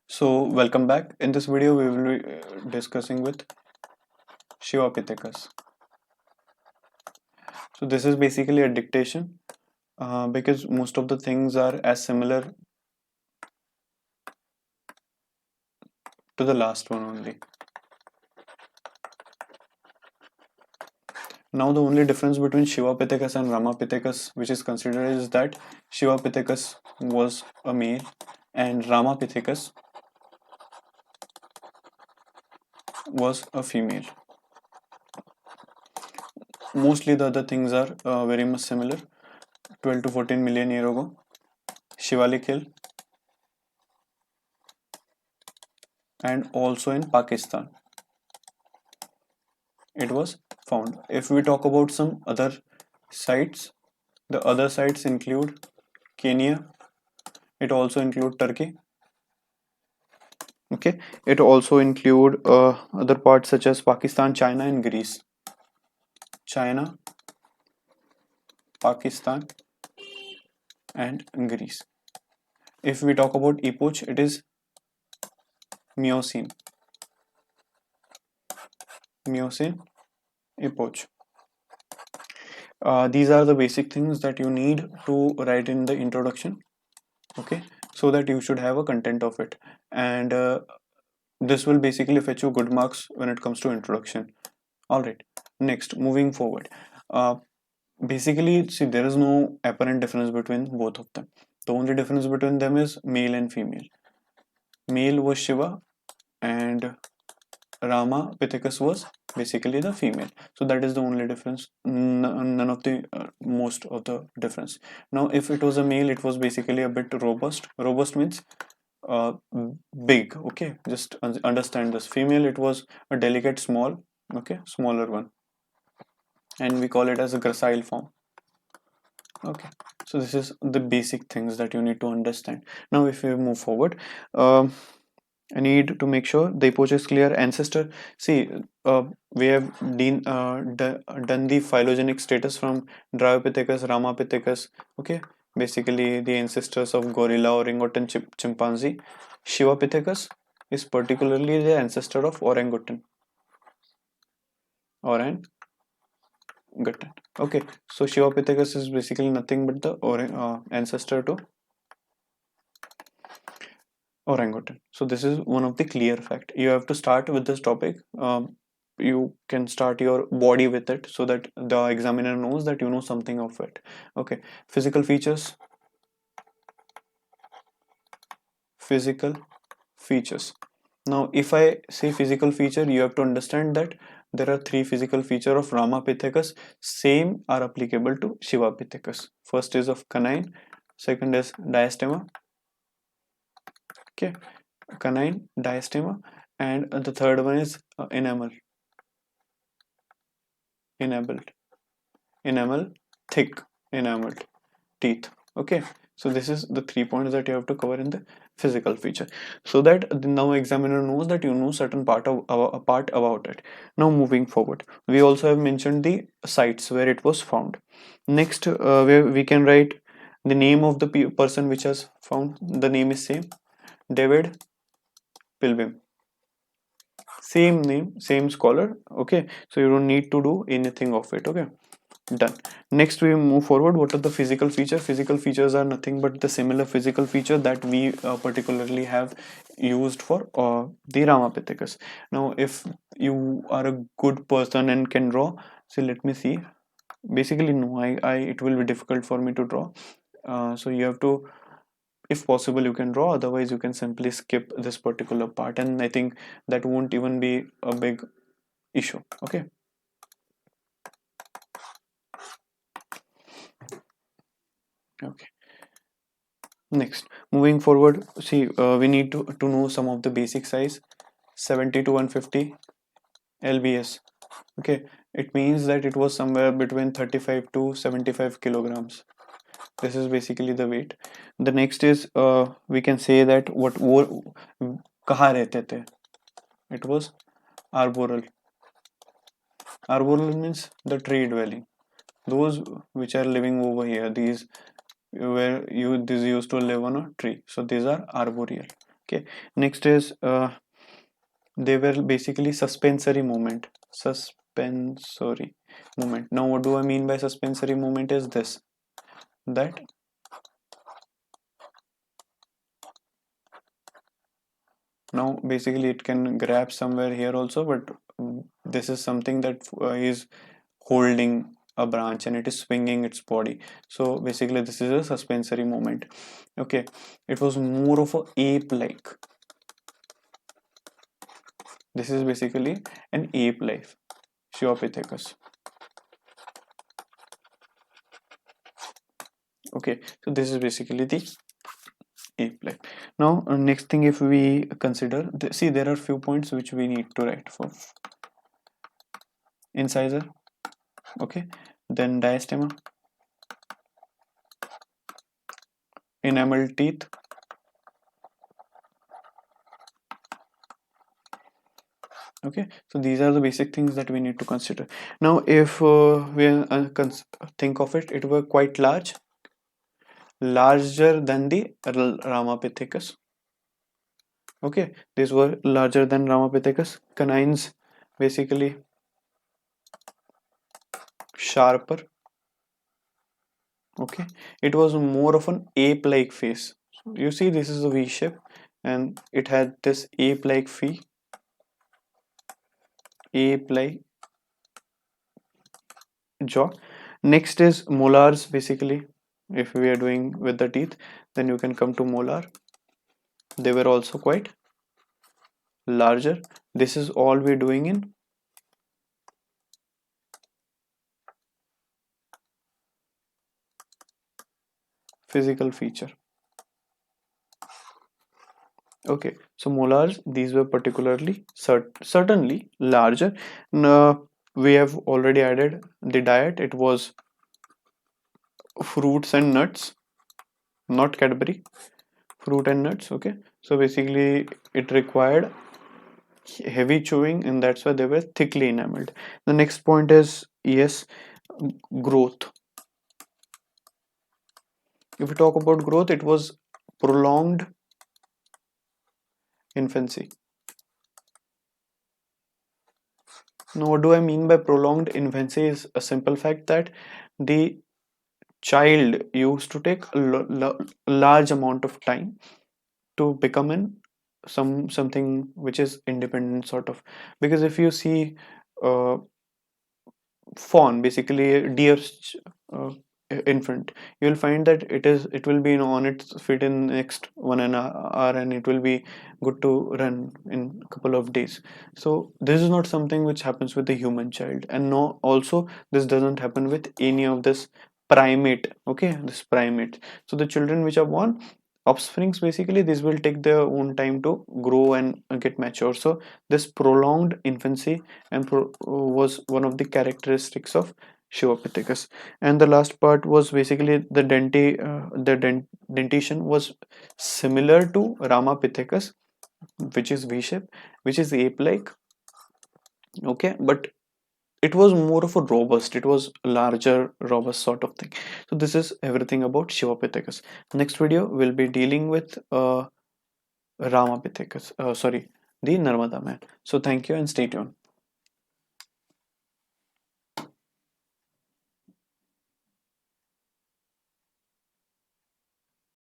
So welcome back. In this video, we will be discussing with Shivapithecus. So this is basically a dictation because most of the things are as similar to the last one only. Now the only difference between Shivapithecus and Ramapithecus, which is considered, is that Shivapithecus was a male and Ramapithecus was a female. Mostly the other things are very much similar. 12 to 14 million years ago, Shivalik Hill, and also in Pakistan it was found. If we talk about some other sites, the other sites include Kenya, it also include Turkey, okay, it also include other parts such as Pakistan, China and Greece. China, Pakistan and Greece. If we talk about epoch, it is Miocene, Miocene epoch. These are the basic things that you need to write in the introduction, okay, so that you should have a content of it, and this will basically fetch you good marks when it comes to introduction. All right, next, moving forward, uh, basically, see, there is no apparent difference between both of them. The only difference between them is male and female. Male was Shiva and Rama Pithecus was basically the female. So that is the only difference. None of the most of the difference. Now, if it was a male, it was basically a bit robust. Robust means uh, big. Okay, just understand this. Female, it was a delicate, small. Okay, smaller one, and we call it as a gracile form. Okay, so this is the basic things that you need to understand. Now, if we move forward, um, I need to make sure the epoch is clear. Ancestor, see, we have done the phylogenetic status from Dryopithecus, Ramapithecus. Okay, basically the ancestors of gorilla, orangutan, chimpanzee. Shivapithecus is particularly the ancestor of orangutan. Orangutan. Okay, so Shivapithecus is basically nothing but the ancestor to orangutan. So this is one of the clear fact. You have to start with this topic. You can start your body with it so that the examiner knows that you know something of it. Okay, physical features. Physical features. Now, if I say physical feature, you have to understand that there are three physical features of Ramapithecus. Same are applicable to Shivapithecus. First is of canine. Second is diastema. Okay, canine, diastema, and the third one is enamel, enabled, enamel, thick, enameled teeth. Okay, so this is the 3 points that you have to cover in the physical feature, so that the now examiner knows that you know certain part of a part about it. Now, moving forward, we also have mentioned the sites where it was found. Next, where we can write the name of the person which has found. The name is same, David Pilbeam. Same name, same scholar. Okay, so you don't need to do anything of it. Okay, done. Next, we move forward. What are the physical feature? Physical features are nothing but the similar physical feature that we particularly have used for the Ramapithecus. Now, if you are a good person and can draw, so let me see. Basically, no, I it will be difficult for me to draw. So you have to, if possible, you can draw, otherwise you can simply skip this particular part, and I think that won't even be a big issue. Okay, okay, next, moving forward, see, we need to know some of the basic size. 70 to 150 lbs. Okay, it means that it was somewhere between 35 to 75 kilograms. This is basically the weight. The next is, we can say that what वो कहाँ रहते थे. It was arboreal. Arboreal means the tree dwelling. Those which are living over here, these where you these used to live on a tree, so these are arboreal. Okay, next is they were basically suspensory movement. Now what do I mean by suspensory movement is this, that now basically it can grab somewhere here also, but this is something that is holding a branch and it is swinging its body. So basically this is a suspensory movement. Okay, it was more of a ape like. This is basically an ape life, Shivapithecus. Okay, so this is basically the ape life. Now next thing, if we consider see, there are few points which we need to write for incisor, okay, then diastema, enamel teeth, okay. So these are the basic things that we need to consider. Now if we think of it, it were quite larger than the Ramapithecus. Okay, these were larger than Ramapithecus. Canines basically sharper. Okay, it was more of an ape-like face. So you see, this is a V shape, and it had this ape-like ape-like jaw. Next is molars. Basically, if we are doing with the teeth, then you can come to molar. They were also quite larger. This is all we're doing in physical feature. Okay, so molars, these were particularly certainly larger. Now, we have already added the diet. It was fruits and nuts, not Cadbury, fruit and nuts. Okay, so basically it required heavy chewing, and that's why they were thickly enameled. The next point is, yes, growth. If we talk about growth, it was prolonged infancy. Now what do I mean by prolonged infancy is a simple fact that the child used to take a large amount of time to become something which is independent sort of. Because if you see uh, fawn, basically a deer uh, infant, you will find that it will be on its feet in next 1 hour, and it will be good to run in a couple of days. So this is not something which happens with the human child, and no, also this doesn't happen with any of this primate. Okay, this primate. So the children which are born, offsprings, basically this will take their own time to grow and get mature. So this prolonged infancy was one of the characteristics of Shivapithecus. And the last part was basically dentition was similar to Ramapithecus, which is V shape, which is ape like. Okay, but it was more of a robust, it was larger, robust sort of thing. So this is everything about Shivapithecus. Next video will be dealing with Ramapithecus, sorry, the Narmada man. So thank you and stay tuned.